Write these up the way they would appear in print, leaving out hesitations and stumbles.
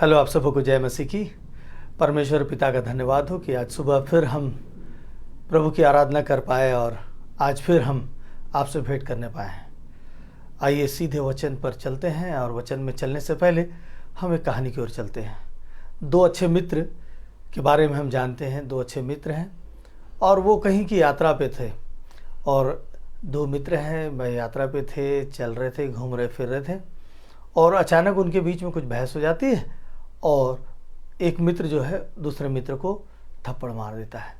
Hello, आप सबको जय मसीह की। परमेश्वर पिता का धन्यवाद हो कि आज सुबह फिर हम प्रभु की आराधना कर पाए और आज फिर हम आपसे भेंट करने पाए हैं। आइए सीधे वचन पर चलते हैं और वचन में चलने से पहले हम एक कहानी की ओर चलते हैं। दो अच्छे मित्र के बारे में हम जानते हैं। दो अच्छे मित्र हैं और वो कहीं की यात्रा पे थे और दो मित्र हैं, वह यात्रा पे थे, चल रहे थे, घूम रहे फिर रहे थे और अचानक उनके बीच में कुछ बहस हो जाती है और एक मित्र जो है दूसरे मित्र को थप्पड़ मार देता है।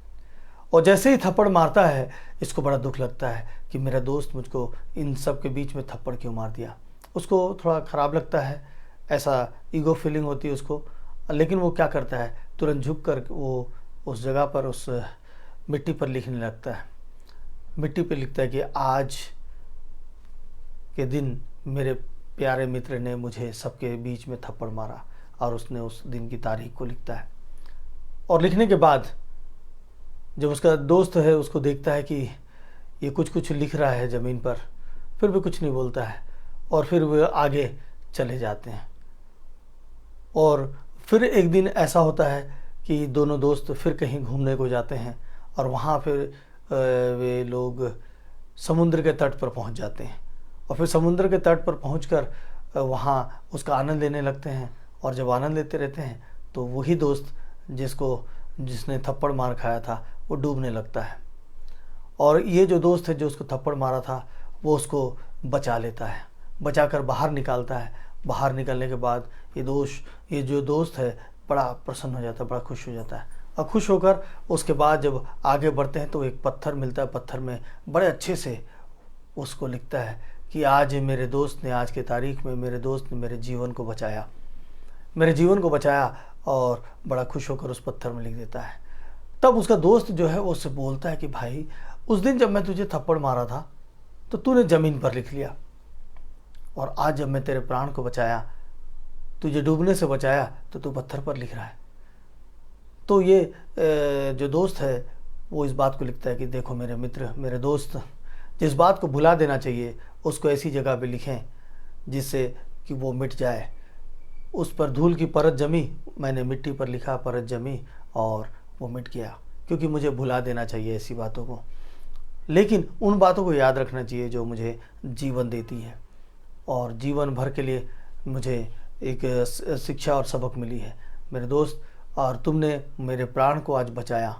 और जैसे ही थप्पड़ मारता है, इसको बड़ा दुख लगता है कि मेरा दोस्त मुझको इन सब के बीच में थप्पड़ क्यों मार दिया। उसको थोड़ा ख़राब लगता है, ऐसा ईगो फीलिंग होती है उसको। लेकिन वो क्या करता है, तुरंत झुक कर वो उस जगह पर, उस मिट्टी पर लिखने लगता है। मिट्टी पर लिखता है कि आज के दिन मेरे प्यारे मित्र ने मुझे सबके बीच में थप्पड़ मारा, और उसने उस दिन की तारीख को लिखता है। और लिखने के बाद जब उसका दोस्त है उसको देखता है कि ये कुछ कुछ लिख रहा है ज़मीन पर, फिर भी कुछ नहीं बोलता है और फिर वे आगे चले जाते हैं। और फिर एक दिन ऐसा होता है कि दोनों दोस्त फिर कहीं घूमने को जाते हैं और वहाँ फिर वे लोग समुद्र के तट पर पहुँच जाते हैं और फिर समुद्र के तट पर पहुँचकर वहाँ उसका आनंद लेने लगते हैं। और जब आनंद लेते रहते हैं तो वही दोस्त जिसने थप्पड़ मार खाया था वो डूबने लगता है। और ये जो दोस्त है जो उसको थप्पड़ मारा था वो उसको बचा लेता है, बचाकर बाहर निकालता है। बाहर निकलने के बाद ये जो दोस्त है बड़ा प्रसन्न हो जाता है, बड़ा खुश हो जाता है। और खुश होकर उसके बाद जब आगे बढ़ते हैं तो एक पत्थर मिलता है। पत्थर में बड़े अच्छे से उसको लिखता है कि आज मेरे दोस्त ने, आज की तारीख में मेरे दोस्त ने मेरे जीवन को बचाया, मेरे जीवन को बचाया। और बड़ा खुश होकर उस पत्थर में लिख देता है। तब उसका दोस्त जो है वो उससे बोलता है कि भाई, उस दिन जब मैं तुझे थप्पड़ मारा था तो तूने ज़मीन पर लिख लिया, और आज जब मैं तेरे प्राण को बचाया, तुझे डूबने से बचाया, तो तू पत्थर पर लिख रहा है। तो ये जो दोस्त है वो इस बात को लिखता है कि देखो मेरे मित्र, मेरे दोस्त, जिस बात को भुला देना चाहिए उसको ऐसी जगह पे लिखें जिससे कि वो मिट जाए। उस पर धूल की परत जमी, मैंने मिट्टी पर लिखा, परत जमी और वो मिट गया, क्योंकि मुझे भुला देना चाहिए ऐसी बातों को। लेकिन उन बातों को याद रखना चाहिए जो मुझे जीवन देती है और जीवन भर के लिए मुझे एक शिक्षा और सबक मिली है मेरे दोस्त। और तुमने मेरे प्राण को आज बचाया,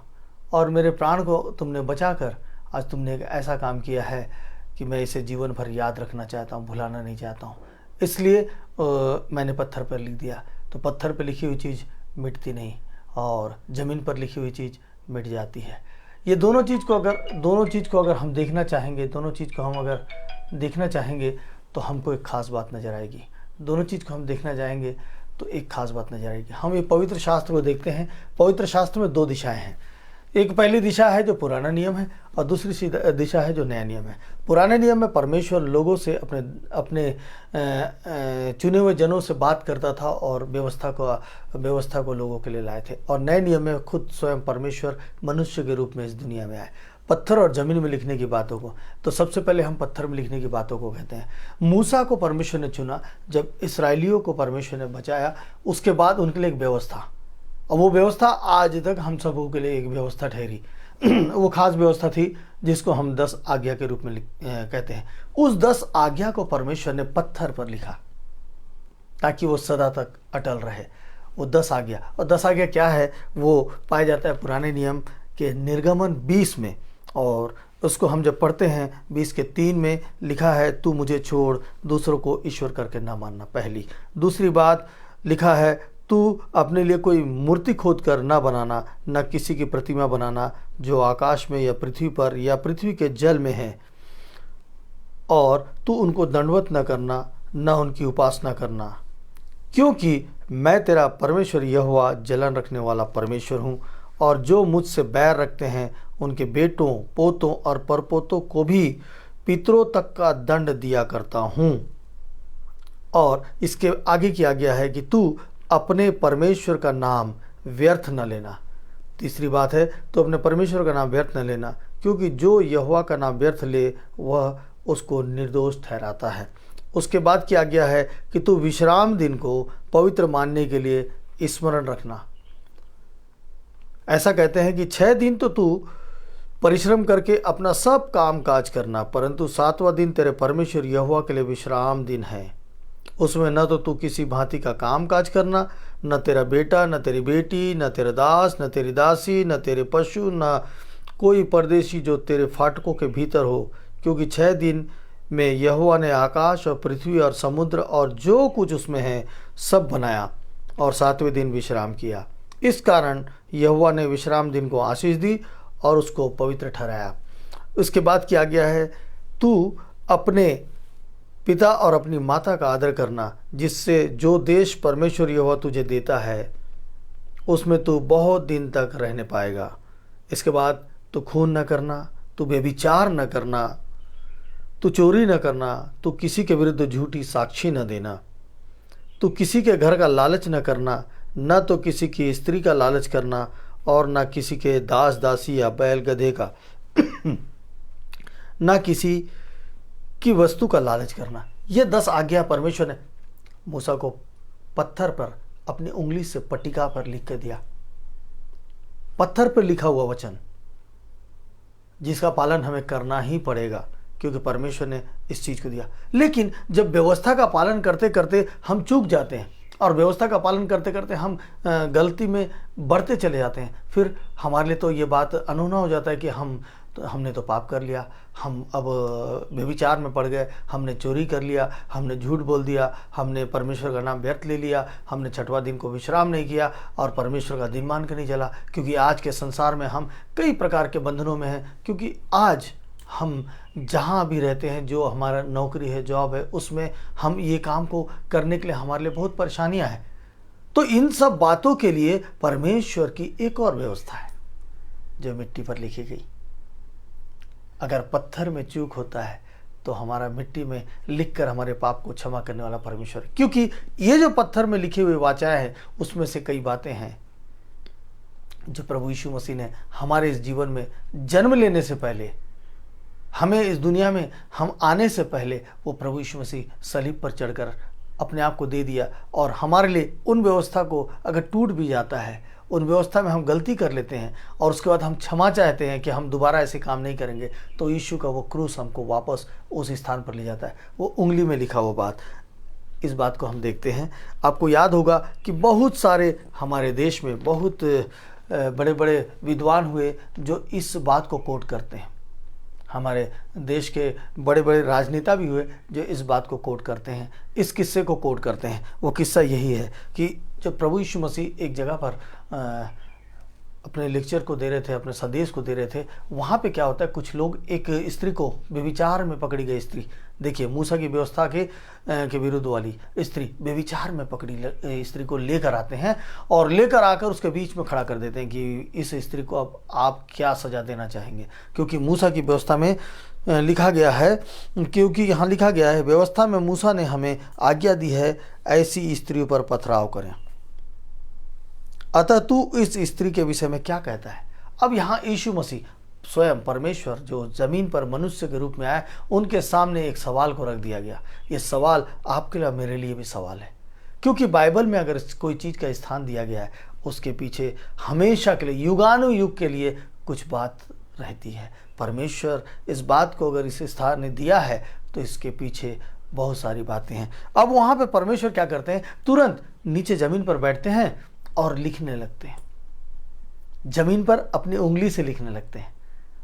और मेरे प्राण को तुमने बचाकर आज तुमने एक ऐसा काम किया है कि मैं इसे जीवन भर याद रखना चाहता हूँ, भुलाना नहीं चाहता हूँ। इसलिए मैंने पत्थर पर लिख दिया। तो पत्थर पर लिखी हुई चीज़ मिटती नहीं और ज़मीन पर लिखी हुई चीज़ मिट जाती है। ये दोनों चीज़ को अगर हम देखना चाहेंगे, दोनों चीज़ को हम अगर देखना चाहेंगे तो हमको एक ख़ास बात नज़र आएगी। दोनों चीज़ को हम देखना चाहेंगे तो एक ख़ास बात नज़र आएगी। हम ये पवित्र शास्त्र को देखते हैं। पवित्र शास्त्र में दो दिशाएँ हैं। एक पहली दिशा है जो पुराना नियम है और दूसरी दिशा है जो नया नियम है। पुराने नियम में परमेश्वर लोगों से अपने चुने हुए जनों से बात करता था और व्यवस्था को लोगों के लिए लाए थे। और नए नियम में खुद स्वयं परमेश्वर मनुष्य के रूप में इस दुनिया में आए, पत्थर और ज़मीन में लिखने की बातों को। तो सबसे पहले हम पत्थर में लिखने की बातों को कहते हैं। मूसा को परमेश्वर ने चुना, जब इसराइलियों को परमेश्वर ने बचाया, उसके बाद उनके लिए एक व्यवस्था, और वो व्यवस्था आज तक हम सबों के लिए एक व्यवस्था ठहरी। वो खास व्यवस्था थी जिसको हम 10 आज्ञा के रूप में कहते हैं। उस 10 आज्ञा को परमेश्वर ने पत्थर पर लिखा ताकि वो सदा तक अटल रहे। वो 10 आज्ञा, और 10 आज्ञा क्या है वो पाया जाता है पुराने नियम के निर्गमन 20 में। और उसको हम जब पढ़ते हैं 20 के 3 में लिखा है, तू मुझे छोड़ दूसरों को ईश्वर करके ना मानना, पहली। दूसरी बात लिखा है, तू अपने लिए कोई मूर्ति खोद कर ना बनाना, न किसी की प्रतिमा बनाना जो आकाश में या पृथ्वी पर या पृथ्वी के जल में है, और तू उनको दंडवत न करना, न उनकी उपासना करना, क्योंकि मैं तेरा परमेश्वर यहोवा जलन रखने वाला परमेश्वर हूँ। और जो मुझसे बैर रखते हैं उनके बेटों, पोतों और परपोतों को भी पितरों तक का दंड दिया करता हूँ। और इसके आगे की आज्ञा है कि तू अपने परमेश्वर का नाम व्यर्थ न लेना। तीसरी बात है, तो अपने परमेश्वर का नाम व्यर्थ न लेना, क्योंकि जो यहोवा का नाम व्यर्थ ले वह उसको निर्दोष ठहराता है। उसके बाद की आज्ञा है कि तू विश्राम दिन को पवित्र मानने के लिए स्मरण रखना। ऐसा कहते हैं कि 6 दिन तो तू परिश्रम करके अपना सब काम काज करना, परंतु 7वां दिन तेरे परमेश्वर यहोवा के लिए विश्राम दिन है। उसमें न तो तू किसी भांति का काम काज करना, न तेरा बेटा, न तेरी बेटी, न तेरा दास, न तेरी दासी, न तेरे पशु, न कोई परदेशी जो तेरे फाटकों के भीतर हो, क्योंकि 6 दिन में यहोवा ने आकाश और पृथ्वी और समुद्र और जो कुछ उसमें है सब बनाया और 7वें दिन विश्राम किया। इस कारण यहोवा ने विश्राम दिन को आशीष दी और उसको पवित्र ठहराया। उसके बाद की आज्ञा है, तू अपने पिता और अपनी माता का आदर करना, जिससे जो देश परमेश्वर यहोवा तुझे देता है उसमें तू बहुत दिन तक रहने पाएगा। इसके बाद तू खून न करना, तू व्यभिचार न करना, तू चोरी न करना, तू किसी के विरुद्ध झूठी साक्षी न देना, तू किसी के घर का लालच न करना, न तो किसी की स्त्री का लालच करना और न किसी के दास दासी या बैल गधे का न किसी की वस्तु का लालच करना। ये 10 आज्ञा परमेश्वर ने मूसा को पत्थर पर अपनी उंगली से पट्टिका पर लिख कर दिया। पत्थर पर लिखा हुआ वचन जिसका पालन हमें करना ही पड़ेगा, क्योंकि परमेश्वर ने इस चीज़ को दिया। लेकिन जब व्यवस्था का पालन करते करते हम चूक जाते हैं और व्यवस्था का पालन करते करते हम गलती में बढ़ते चले जाते हैं, फिर हमारे लिए तो ये बात अनहोना हो जाता है कि हमने तो पाप कर लिया, हम अब व्यभिचार में पड़ गए, हमने चोरी कर लिया, हमने झूठ बोल दिया, हमने परमेश्वर का नाम व्यर्थ ले लिया, हमने 6वां दिन को विश्राम नहीं किया और परमेश्वर का दिन मान के नहीं चला। क्योंकि आज के संसार में हम कई प्रकार के बंधनों में हैं, क्योंकि आज हम जहाँ भी रहते हैं, जो हमारा नौकरी है, जॉब है, उसमें हम ये काम को करने के लिए हमारे लिए बहुत परेशानियाँ हैं। तो इन सब बातों के लिए परमेश्वर की एक और व्यवस्था है जो मिट्टी पर लिखी गई। अगर पत्थर में चूक होता है तो हमारा मिट्टी में लिखकर हमारे पाप को क्षमा करने वाला परमेश्वर है। क्योंकि ये जो पत्थर में लिखे हुए वाचाएं हैं, उसमें से कई बातें हैं जो प्रभु यीशु मसीह ने हमारे इस जीवन में जन्म लेने से पहले, हमें इस दुनिया में हम आने से पहले, वो प्रभु यीशु मसीह सलीब पर चढ़कर अपने आप को दे दिया। और हमारे लिए उन व्यवस्था को अगर टूट भी जाता है, उन व्यवस्था में हम गलती कर लेते हैं और उसके बाद हम क्षमा चाहते हैं कि हम दोबारा ऐसे काम नहीं करेंगे, तो यीशु का वो क्रूस हमको वापस उस स्थान पर ले जाता है। वो उंगली में लिखा हुआ बात, इस बात को हम देखते हैं। आपको याद होगा कि बहुत सारे हमारे देश में बहुत बड़े बड़े विद्वान हुए जो इस बात को कोट करते हैं। हमारे देश के बड़े बड़े राजनेता भी हुए जो इस बात को कोट करते हैं, इस किस्से को कोट करते हैं। वो किस्सा यही है कि जब प्रभु यीशु मसीह एक जगह पर अपने लेक्चर को दे रहे थे, अपने संदेश को दे रहे थे, वहाँ पे क्या होता है, कुछ लोग एक स्त्री को व्यभिचार में पकड़ी गई स्त्री, देखिए मूसा की व्यवस्था के विरुद्ध वाली स्त्री, व्यभिचार में पकड़ी स्त्री को लेकर आते हैं और लेकर आकर उसके बीच में खड़ा कर देते हैं कि इस स्त्री को अब आप क्या सज़ा देना चाहेंगे। क्योंकि मूसा की व्यवस्था में लिखा गया है, क्योंकि यहाँ लिखा गया है, व्यवस्था में मूसा ने हमें आज्ञा दी है ऐसी स्त्रियों पर पथराव करें, अतः तू इस स्त्री के विषय में क्या कहता है। अब यहाँ यीशु मसीह स्वयं परमेश्वर जो ज़मीन पर मनुष्य के रूप में आए, उनके सामने एक सवाल को रख दिया गया। ये सवाल आपके लिए, मेरे लिए भी सवाल है, क्योंकि बाइबल में अगर कोई चीज़ का स्थान दिया गया है, उसके पीछे हमेशा के लिए, युगानुयुग के लिए कुछ बात रहती है। परमेश्वर इस बात को अगर इस स्थान ने दिया है तो इसके पीछे बहुत सारी बातें हैं। अब वहाँ पे परमेश्वर क्या करते हैं, तुरंत नीचे ज़मीन पर बैठते हैं और लिखने लगते हैं, ज़मीन पर अपनी उंगली से लिखने लगते हैं।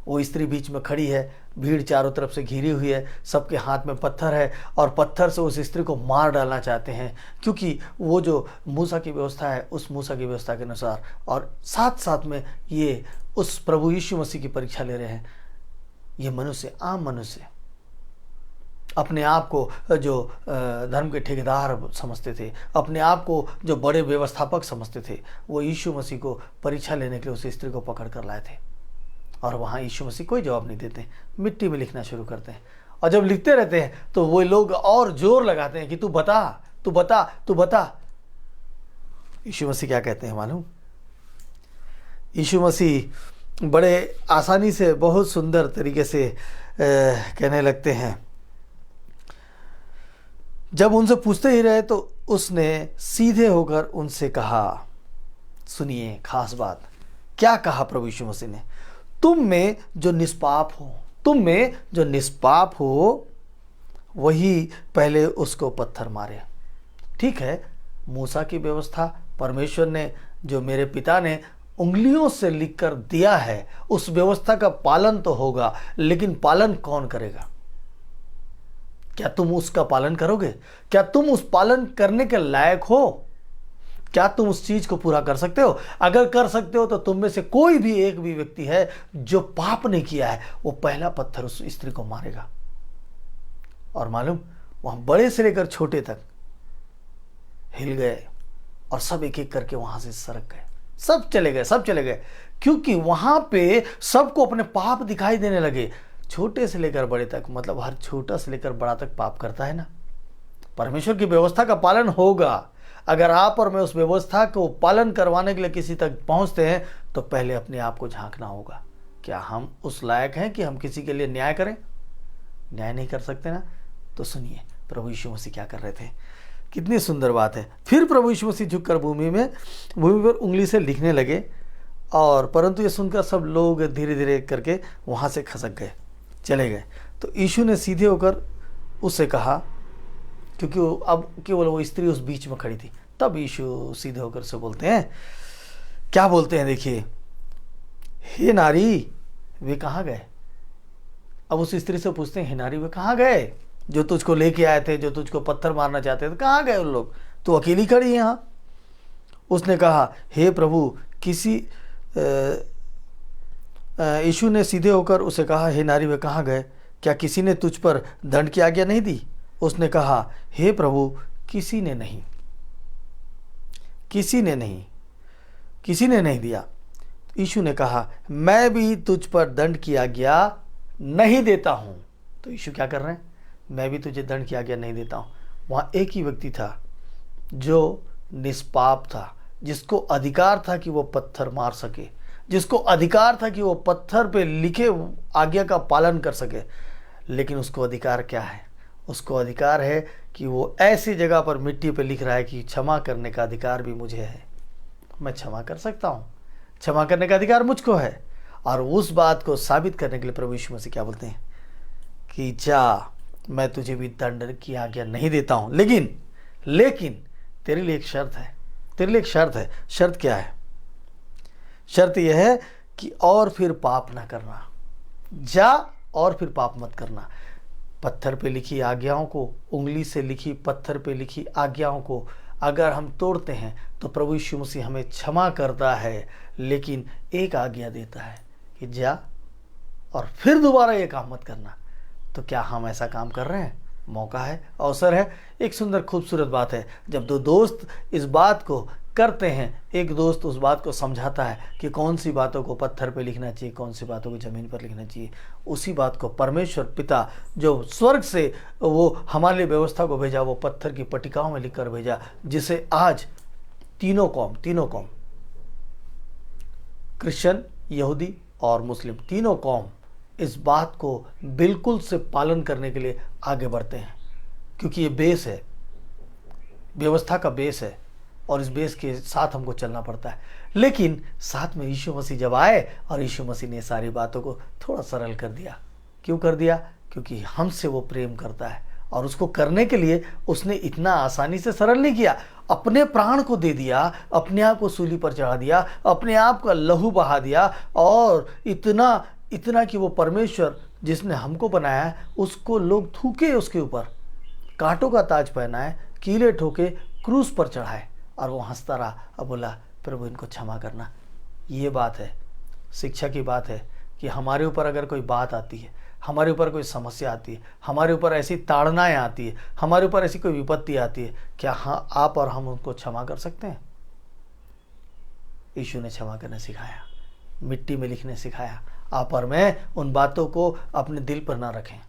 वो स्त्री बीच में खड़ी है, भीड़ चारों तरफ से घिरी हुई है, सबके हाथ में पत्थर है और पत्थर से उस स्त्री को मार डालना चाहते हैं, क्योंकि वो जो मूसा की व्यवस्था है, उस मूसा की व्यवस्था के अनुसार, और साथ साथ में ये उस प्रभु यीशु मसीह की परीक्षा ले रहे हैं। ये मनुष्य, आम मनुष्य, अपने आप को जो धर्म के ठेकेदार समझते थे, अपने आप को जो बड़े व्यवस्थापक समझते थे, वो यीशु मसीह को परीक्षा लेने के लिए उस स्त्री को पकड़ कर लाए थे। और वहाँ यीशु मसीह कोई जवाब नहीं देते, मिट्टी में लिखना शुरू करते हैं। और जब लिखते रहते हैं तो वो लोग और जोर लगाते हैं कि तू बता, तू बता, तू बता। यीशु मसीह क्या कहते हैं मालूम? यीशु मसीह बड़े आसानी से, बहुत सुंदर तरीके से कहने लगते हैं, जब उनसे पूछते ही रहे तो उसने सीधे होकर उनसे कहा, सुनिए खास बात, क्या कहा प्रभु यीशु मसीह ने, तुम में जो निष्पाप हो, तुम में जो निष्पाप हो वही पहले उसको पत्थर मारे। ठीक है, मूसा की व्यवस्था, परमेश्वर ने जो मेरे पिता ने उंगलियों से लिखकर दिया है, उस व्यवस्था का पालन तो होगा, लेकिन पालन कौन करेगा? क्या तुम उसका पालन करोगे? क्या तुम उस पालन करने के लायक हो? क्या तुम उस चीज को पूरा कर सकते हो? अगर कर सकते हो तो तुम में से कोई भी एक भी व्यक्ति है जो पाप नहीं किया है, वो पहला पत्थर उस स्त्री को मारेगा। और मालूम, वहां बड़े से लेकर छोटे तक हिल गए और सब एक एक करके वहां से सरक गए, सब चले गए, सब चले गए, क्योंकि वहां पे सबको अपने पाप दिखाई देने लगे। छोटे से लेकर बड़े तक, मतलब हर छोटा से लेकर बड़ा तक पाप करता है ना। परमेश्वर की व्यवस्था का पालन होगा। अगर आप और मैं उस व्यवस्था को पालन करवाने के लिए किसी तक पहुंचते हैं तो पहले अपने आप को झांकना होगा। क्या हम उस लायक हैं कि हम किसी के लिए न्याय करें? न्याय नहीं कर सकते ना। तो सुनिए प्रभु यीशु मसीह क्या कर रहे थे, कितनी सुंदर बात है। फिर प्रभु यीशु मसीह झुककर भूमि पर उंगली से लिखने लगे, और परंतु ये सुनकर सब लोग धीरे धीरे करके वहाँ से खसक गए, चले गए। तो यीशु ने सीधे होकर उससे कहा, क्योंकि अब केवल वो स्त्री उस बीच में खड़ी थी, तब यीशु सीधे होकर से बोलते हैं, क्या बोलते हैं देखिए, हे नारी वे कहाँ गए? अब उस स्त्री से पूछते हैं, हे नारी वे कहाँ गए जो तुझको लेके आए थे, जो तुझको पत्थर मारना चाहते थे, कहाँ गए उन लोग? तू अकेली खड़ी है यहाँ। उसने कहा, हे प्रभु किसी यीशु ने सीधे होकर उसे कहा, हे नारी वे कहाँ गए? क्या किसी ने तुझ पर दंड की आज्ञा नहीं दी? उसने कहा, हे प्रभु किसी ने नहीं, किसी ने नहीं, किसी ने नहीं दिया। यीशु ने कहा, मैं भी तुझ पर दंड की आज्ञा नहीं देता हूं। तो यीशु क्या कर रहे हैं? मैं भी तुझे दंड की आज्ञा नहीं देता हूं। वहां एक ही व्यक्ति था जो निष्पाप था, जिसको अधिकार था कि वो पत्थर मार सके, जिसको अधिकार था कि वो पत्थर पे लिखे आज्ञा का पालन कर सके। लेकिन उसको अधिकार क्या है? उसको अधिकार है कि वो ऐसी जगह पर मिट्टी पे लिख रहा है कि क्षमा करने का अधिकार भी मुझे है, मैं क्षमा कर सकता हूँ, क्षमा करने का अधिकार मुझको है। और उस बात को साबित करने के लिए प्रभु यीशु मसीह क्या बोलते हैं कि जा, मैं तुझे भी दंड की आज्ञा नहीं देता हूँ, लेकिन तेरे लिए एक शर्त है, तेरे लिए एक शर्त है। शर्त क्या है? शर्त यह है कि और फिर पाप ना करना, जा और फिर पाप मत करना। पत्थर पे लिखी आज्ञाओं को, उंगली से लिखी पत्थर पे लिखी आज्ञाओं को अगर हम तोड़ते हैं तो प्रभु यीशु मसीह हमें क्षमा करता है, लेकिन एक आज्ञा देता है कि जा और फिर दोबारा ये काम मत करना। तो क्या हम ऐसा काम कर रहे हैं? मौका है, अवसर है। एक सुंदर खूबसूरत बात है, जब दो दोस्त इस बात को करते हैं, एक दोस्त उस बात को समझाता है कि कौन सी बातों को पत्थर पे लिखना चाहिए, कौन सी बातों को ज़मीन पर लिखना चाहिए। उसी बात को परमेश्वर पिता जो स्वर्ग से वो हमारे लिए व्यवस्था को भेजा, वो पत्थर की पट्टिकाओं में लिख कर भेजा, जिसे आज तीनों कौम क्रिश्चियन, यहूदी और मुस्लिम, तीनों कौम इस बात को बिल्कुल से पालन करने के लिए आगे बढ़ते हैं, क्योंकि ये बेस है, व्यवस्था का बेस है, और इस बेस के साथ हमको चलना पड़ता है। लेकिन साथ में यीशु मसीह जब आए और यीशु मसीह ने सारी बातों को थोड़ा सरल कर दिया। क्यों कर दिया? क्योंकि हमसे वो प्रेम करता है, और उसको करने के लिए उसने इतना आसानी से सरल नहीं किया, अपने प्राण को दे दिया, अपने आप को सूली पर चढ़ा दिया, अपने आप का लहू बहा दिया, और इतना कि वो परमेश्वर जिसने हमको बनाया है उसको लोग थूके, उसके ऊपर कांटों का ताज पहनाए, कीले ठोके, क्रूस पर चढ़ाए, और वो हंसता रहा और बोला, प्रभु इनको क्षमा करना। ये बात है, शिक्षा की बात है कि हमारे ऊपर अगर कोई बात आती है, हमारे ऊपर कोई समस्या आती है, हमारे ऊपर ऐसी ताड़नाएं आती है, हमारे ऊपर ऐसी कोई विपत्ति आती है, क्या हाँ आप और हम उनको क्षमा कर सकते हैं? यीशु ने क्षमा करने सिखाया, मिट्टी में लिखने सिखाया। आप और मैं उन बातों को अपने दिल पर ना रखें,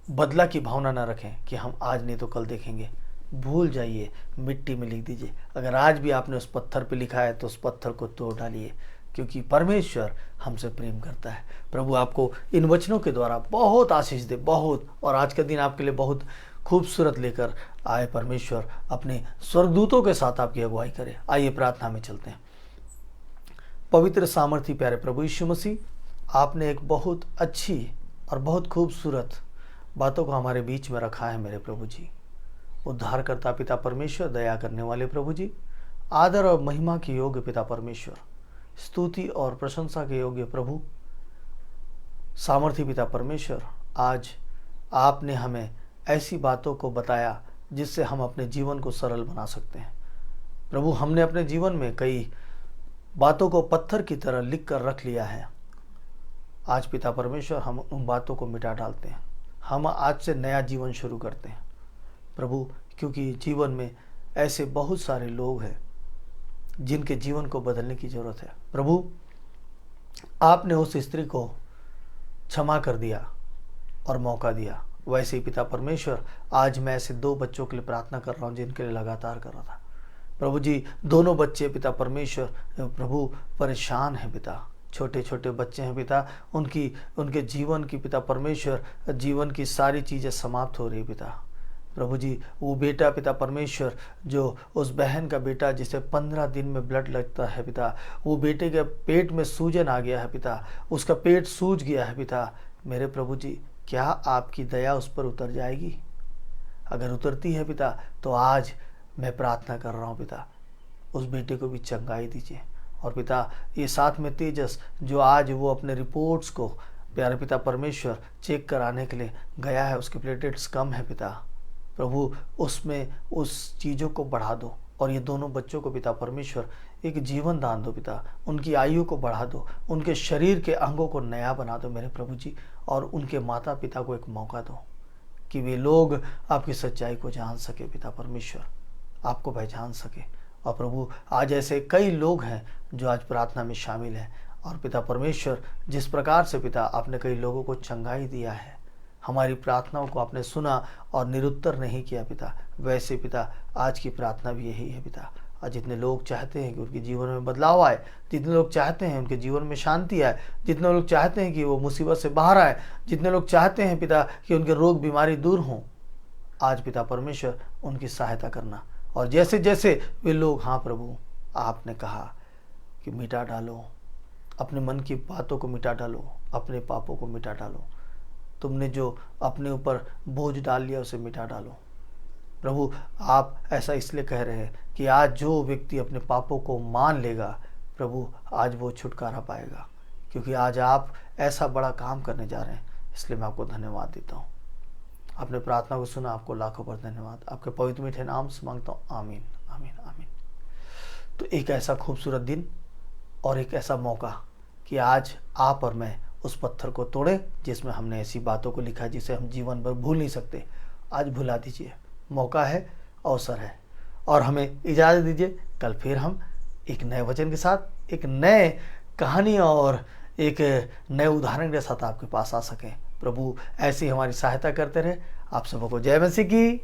बदला की भावना ना रखें कि हम आज नहीं तो कल देखेंगे। भूल जाइए, मिट्टी में लिख दीजिए। अगर आज भी आपने उस पत्थर पे लिखा है तो उस पत्थर को तोड़ डालिए, क्योंकि परमेश्वर हमसे प्रेम करता है। प्रभु आपको इन वचनों के द्वारा बहुत आशीष दे, बहुत। और आज का दिन आपके लिए बहुत खूबसूरत लेकर आए परमेश्वर अपने स्वर्गदूतों के साथ आपकी अगुवाई करे। आइए प्रार्थना में चलते हैं। पवित्र सामर्थी प्यारे प्रभु यीशु मसीह, आपने एक बहुत अच्छी और बहुत खूबसूरत बातों को हमारे बीच में रखा है मेरे प्रभु जी। उद्धारकर्ता पिता परमेश्वर, दया करने वाले प्रभु जी, आदर और महिमा के योग्य पिता परमेश्वर, स्तुति और प्रशंसा के योग्य प्रभु सामर्थी पिता परमेश्वर, आज आपने हमें ऐसी बातों को बताया जिससे हम अपने जीवन को सरल बना सकते हैं। प्रभु, हमने अपने जीवन में कई बातों को पत्थर की तरह लिख कर रख लिया है। आज पिता परमेश्वर हम उन बातों को मिटा डालते हैं। हम आज से नया जीवन शुरू करते हैं प्रभु, क्योंकि जीवन में ऐसे बहुत सारे लोग हैं जिनके जीवन को बदलने की जरूरत है। प्रभु, आपने उस स्त्री को क्षमा कर दिया और मौका दिया। वैसे ही पिता परमेश्वर, आज मैं ऐसे 2 बच्चों के लिए प्रार्थना कर रहा हूँ जिनके लिए लगातार कर रहा था। प्रभु जी, दोनों बच्चे पिता परमेश्वर प्रभु परेशान हैं पिता, छोटे छोटे बच्चे हैं पिता, उनके जीवन की पिता परमेश्वर जीवन की सारी चीज़ें समाप्त हो रही पिता। प्रभु जी, वो बेटा पिता परमेश्वर, जो उस बहन का बेटा जिसे 15 दिन में ब्लड लगता है पिता, वो बेटे के पेट में सूजन आ गया है पिता, उसका पेट सूज गया है पिता। मेरे प्रभु जी, क्या आपकी दया उस पर उतर जाएगी? अगर उतरती है पिता, तो आज मैं प्रार्थना कर रहा हूँ पिता, उस बेटे को भी चंगाई दीजिए। और पिता, ये साथ में तेजस, जो आज वो अपने रिपोर्ट्स को प्यारे पिता परमेश्वर चेक कराने के लिए गया है, उसके प्लेटलेट्स कम है पिता, प्रभु उसमें उस चीज़ों को बढ़ा दो। और ये दोनों बच्चों को पिता परमेश्वर एक जीवन दान दो पिता, उनकी आयु को बढ़ा दो, उनके शरीर के अंगों को नया बना दो मेरे प्रभु जी। और उनके माता पिता को एक मौका दो कि वे लोग आपकी सच्चाई को जान सके पिता परमेश्वर, आपको पहचान सके। और प्रभु, आज ऐसे कई लोग हैं जो आज प्रार्थना में शामिल हैं। और पिता परमेश्वर, जिस प्रकार से पिता आपने कई लोगों को चंगाई दिया है, हमारी प्रार्थनाओं को आपने सुना और निरुत्तर नहीं किया पिता, वैसे पिता आज की प्रार्थना भी यही है पिता। और जितने लोग चाहते हैं कि उनके जीवन में बदलाव आए, जितने लोग चाहते हैं उनके जीवन में शांति आए, जितने लोग चाहते हैं कि वो मुसीबत से बाहर आए, जितने लोग चाहते हैं पिता कि उनके रोग बीमारी दूर हों, आज पिता परमेश्वर उनकी सहायता करना। और जैसे जैसे वे लोग, हाँ प्रभु, आपने कहा कि मिटा डालो अपने मन की बातों को, मिटा डालो अपने पापों को, मिटा डालो। तुमने जो अपने ऊपर बोझ डाल लिया उसे मिटा डालो। प्रभु, आप ऐसा इसलिए कह रहे हैं कि आज जो व्यक्ति अपने पापों को मान लेगा प्रभु, आज वो छुटकारा पाएगा, क्योंकि आज आप ऐसा बड़ा काम करने जा रहे हैं। इसलिए मैं आपको धन्यवाद देता हूँ। आपने प्रार्थना को सुना, आपको लाखों पर धन्यवाद। आपके पवित्र मीठे नाम से मांगता हूँ, आमीन आमीन आमीन। तो एक ऐसा खूबसूरत दिन और एक ऐसा मौका कि आज आप और मैं उस पत्थर को तोड़े जिसमें हमने ऐसी बातों को लिखा जिसे हम जीवन भर भूल नहीं सकते। आज भुला दीजिए, मौका है, अवसर है। और हमें इजाज़त दीजिए, कल फिर हम एक नए वचन के साथ, एक नए कहानी और एक नए उदाहरण के साथ आपके पास आ सकें। प्रभु ऐसी हमारी सहायता करते रहे। आप सबको जय मसीह की।